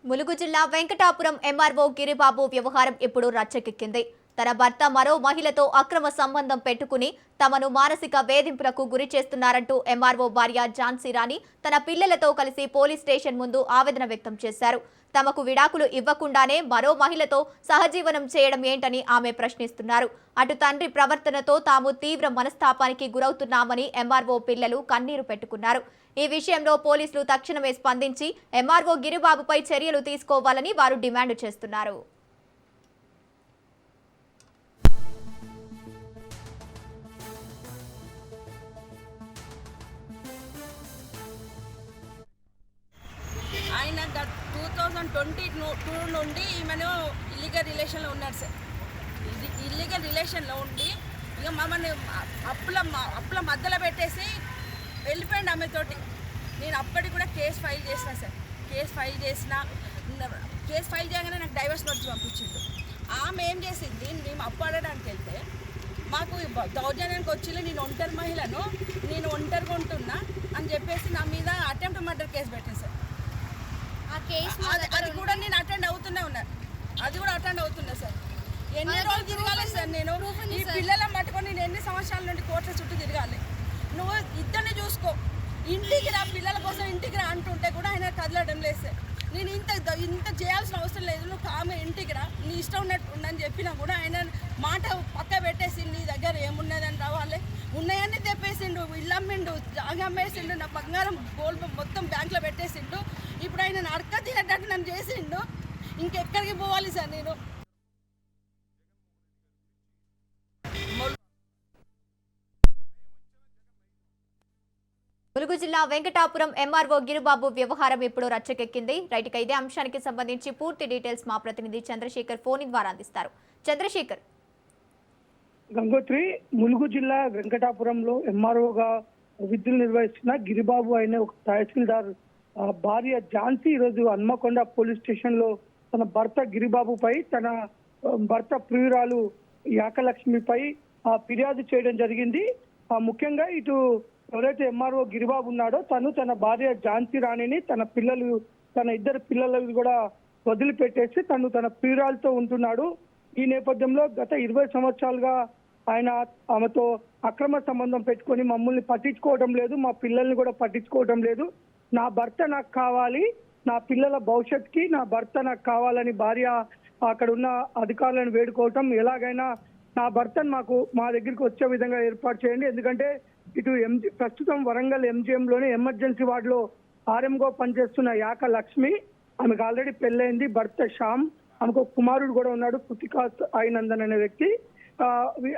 ములుగు జిల్లా వెంకటాపురం ఎంఆర్ఓ గిరిబాబు వ్యవహారం ఇప్పుడు రచ్చకెక్కింది. తన భర్త మరో మహిళతో అక్రమ సంబంధం పెట్టుకుని తమను మానసిక వేధింపులకు గురి చేస్తున్నారంటూ ఎంఆర్ఓ భార్య ఝాన్సీ రాణి తన పిల్లలతో కలిసి పోలీస్ స్టేషన్ ముందు ఆవేదన వ్యక్తం చేశారు. తమకు విడాకులు ఇవ్వకుండానే మరో మహిళతో సహజీవనం చేయడం ఏంటని ఆమె ప్రశ్నిస్తున్నారు. అటు తండ్రి ప్రవర్తనతో తాము తీవ్ర మనస్తాపానికి గురవుతున్నామని ఎంఆర్ఓ పిల్లలు కన్నీరు పెట్టుకున్నారు. ఈ విషయంలో పోలీసులు తక్షణమే స్పందించి ఎంఆర్ఓ గిరిబాబుపై చర్యలు తీసుకోవాలని వారు డిమాండ్ చేస్తున్నారు. ఆయన 2022 నుండి ఈమెను ఇల్లీగల్ రిలేషన్లో ఉన్నాడు సార్. ఇల్లీగల్ రిలేషన్లో ఉండి ఇక మమ్మల్ని అప్పుల మధ్యలో పెట్టేసి వెళ్ళిపోయింది ఆమెతోటి. నేను అప్పటికి కూడా కేసు ఫైల్ చేసిన సార్. కేసు ఫైల్ చేయగానే నాకు డైవర్స్ నోటీస్ పంపించిండు. ఆమె ఏం చేసింది, మేము అప్పు అడగడానికి వెళ్తే మాకు దౌర్జన్యానికి వచ్చి నేను ఒంటరి మహిళను, నేను ఒంటరిగా ఉంటున్నా అని చెప్పేసి నా మీద అటెంప్ట్ మర్డర్ కేసు పెట్టింది సార్. అది కూడా నేను అటెండ్ అవుతూనే ఉన్నాను. సార్. ఎన్ని రోజులు తిరగాలి సార్? నేను ఈ పిల్లలను పట్టుకొని నేను ఎన్ని సంవత్సరాల నుండి కోట్ల చుట్టూ తిరగాలి. నువ్వు ఇద్దరిని చూసుకో, ఇంటికి రా, పిల్లల కోసం ఇంటికి రా అంటుంటే కూడా ఆయన కదలడం లేదు సార్. నేను ఇంత చేయాల్సిన అవసరం లేదు, నువ్వు ఆమె ఇంటికి రా, నీ ఇష్టం ఉన్నట్టు ఉండని చెప్పినా కూడా ఆయన మాట పక్క పెట్టేసి నీ దగ్గర ఏమున్నదని రావాలి, ఉన్నాయన్నీ తెప్పేసిండు, ఇల్లు అమ్మిండు, జాగా అమ్మేసిండు, నా బంగారం గోల్డ్ మొత్తం బ్యాంక్లో పెట్టేసిండు. ఇప్పుడు ఆయన అడక తినేటట్టు నన్ను చేసిండు. ఇంకెక్కడికి పోవాలి సార్ నేను? ములుగు జిల్లా వెంకటాపురం ఎంఆర్ఓ గిరిబాబు వ్యవహారం ఇప్పుడు రచ్చకెక్కింది. రైట్ గా ఇదే అంశానికి సంబంధించి పూర్తి డీటెయిల్స్ మా ప్రతినిధి చంద్రశేఖర్ ఫోన్ ద్వారా అందిస్తారు. చంద్రశేఖర్. గంగోత్రి, ములుగు జిల్లా వెంకటాపురంలో ఎంఆర్ఓగా విధులు నిర్వహిస్తున్న గిరిబాబు అయిన ఒక తహసీల్దార్ భార్య ఝాన్సీ ఈరోజు హన్మకొండ పోలీస్ స్టేషన్ లో తన భర్త గిరిబాబుపై, తన భర్త ప్రియురాలు యాకలక్ష్మిపై ఫిర్యాదు చేయడం జరిగింది. ముఖ్యంగా ఇటు ఎవరైతే ఎంఆర్ఓ గిరిబాబు ఉన్నాడో తను తన భార్య ఝాన్సీ రాణిని, తన ఇద్దరు పిల్లలను కూడా వదిలిపెట్టేసి తను తన ప్రియురాలతో ఉంటున్నాడు. ఈ నేపథ్యంలో గత 20 సంవత్సరాలుగా ఆయన ఆమెతో అక్రమ సంబంధం పెట్టుకొని మమ్మల్ని పట్టించుకోవడం లేదు, మా పిల్లల్ని కూడా పట్టించుకోవడం లేదు, నా భర్త నాకు కావాలి, నా పిల్లల భవిష్యత్తుకి నా భర్త నాకు కావాలని భార్య అక్కడ ఉన్న అధికారులను వేడుకోవటం, ఎలాగైనా నా భర్తను మా దగ్గరికి వచ్చే విధంగా ఏర్పాటు చేయండి. ఎందుకంటే ఇటు ప్రస్తుతం వరంగల్ ఎంజిఎంలోనే ఎమర్జెన్సీ వార్డులో ఆర్ఎంగా పనిచేస్తున్న యాక లక్ష్మి, ఆమెకు ఆల్రెడీ పెళ్ళైంది, భర్త శ్యామ్, ఆమెకు కుమారుడు కూడా ఉన్నాడు, కృతికా సాయినందన్ అనే వ్యక్తి.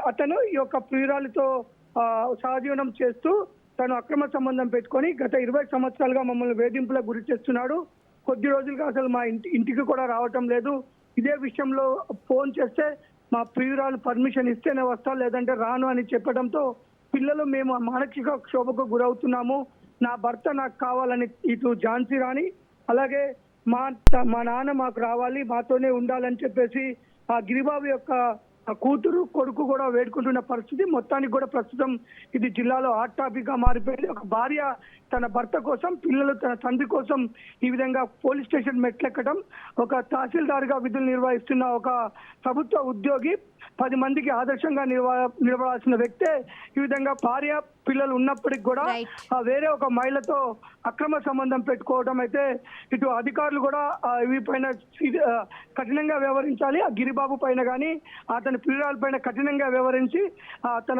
అతను ఈ యొక్క ప్రియురాలితో సహజీవనం చేస్తూ తను అక్రమ సంబంధం పెట్టుకొని గత 20 సంవత్సరాలుగా మమ్మల్ని వేధింపులకు గురి చేస్తున్నాడు. కొద్ది రోజులుగా అసలు మా ఇంటికి కూడా రావటం లేదు. ఇదే విషయంలో ఫోన్ చేస్తే మా ప్రియురాలు పర్మిషన్ ఇస్తేనే వస్తా, లేదంటే రాను అని చెప్పడంతో పిల్లలు మేము మానసిక క్షోభకు గురవుతున్నాము, నా భర్త నాకు కావాలని ఇటు ఝాన్సీ రాణి, అలాగే మా నాన్న మాకు రావాలి, మాతోనే ఉండాలని చెప్పేసి ఆ గిరిబాబు యొక్క కూతురు కొడుకు కూడా వేడుకుంటున్న పరిస్థితి. మొత్తానికి కూడా ప్రస్తుతం ఇది జిల్లాలో హాట్ టాపిక్ గా మారిపోయింది. ఒక భార్య తన భర్త కోసం, పిల్లలు తన తండ్రి కోసం ఈ విధంగా పోలీస్ స్టేషన్ మెట్లెక్కడం, ఒక తహసీల్దార్ గా విధులు నిర్వహిస్తున్న ఒక ప్రభుత్వ ఉద్యోగి 10 మందికి ఆదర్శంగా నిలబడాల్సిన వ్యక్తే ఈ విధంగా భార్య పిల్లలు ఉన్నప్పటికి కూడా వేరే ఒక మహిళతో అక్రమ సంబంధం పెట్టుకోవడం అయితే ఇటు అధికారులు కూడా వీపైన కఠినంగా వ్యవహరించాలి. ఆ గిరిబాబు పైన కానీ అతని ప్రియురాల పైన కఠినంగా వ్యవహరించి తన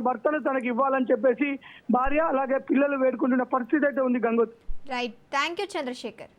భర్తను తనకి ఇవ్వాలని చెప్పేసి భార్య అలాగే పిల్లలు వేడుకుంటున్న పరిస్థితి అయితే ఉంది. Gangotri. Right, thank you Chandrasekhar.